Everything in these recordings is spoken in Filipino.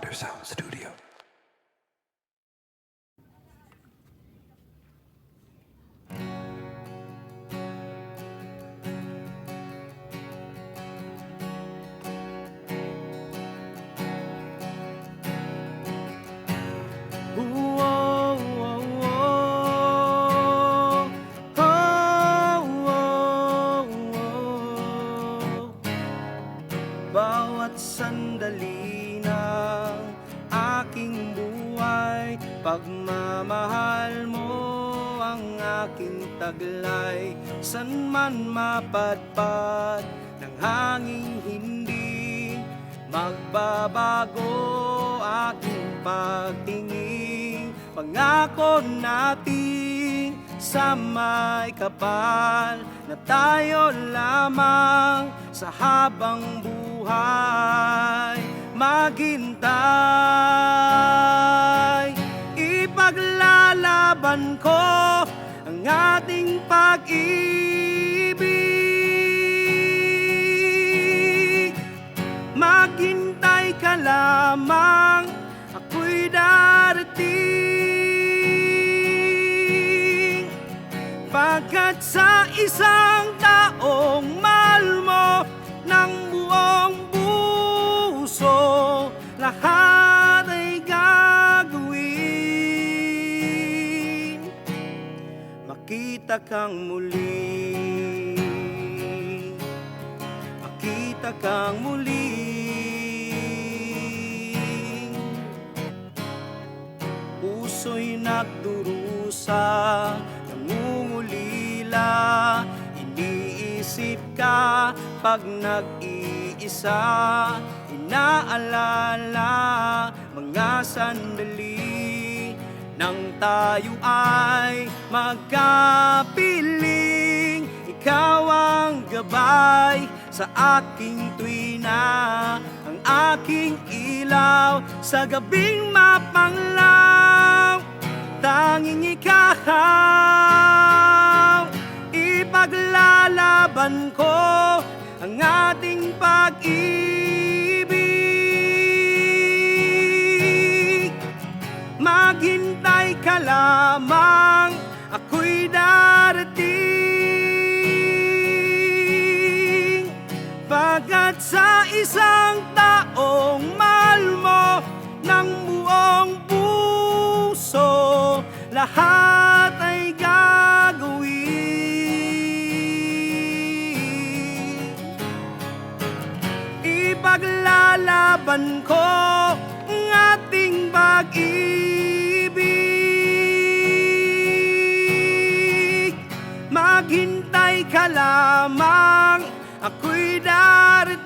Wonder Sound Studio. Bawat sandali ng aking buhay, pagmamahal mo ang aking taglay. San man mapadpad ng hanging hindi magbabago aking pagtingin. Pangako natin sa may kapal na tayo lamang sa habang buhay maghintay. Ipaglalaban ko ang ating pag-ibig. Maghintay ka lamang, ako'y darating. Pagkat sa isang taong mahal mo ng buong puso, lahat ay gagawin. Makita kang muli, makita kang muli. Puso'y nagdurusa, nangungulila, iniisip ka pag nag-iisa, inaalala mga sandali nang tayo ay magkapiling. Ikaw ang gabay sa aking tuwina, ang aking ilaw sa gabing mapanglaw. Tanging ikaw, ipaglalaban ko ang ating pag-ibig. Maghintay ka lamang, ako'y darating. Pagkat sa isang taong mahal mo ng buong puso, lahat ay gagawin. Ipaglalaban ko ang ating pag-ibig. Maghintay ka lamang, ako'y darating.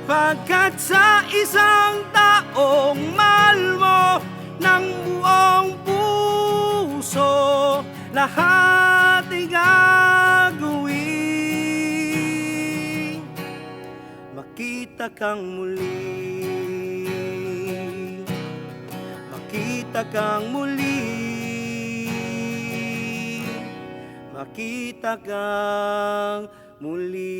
Pagkat sa isang taong mahal mo ng buong puso, lahat ay gagawin. Makita kang muli, makita kang muli, makita kang muli.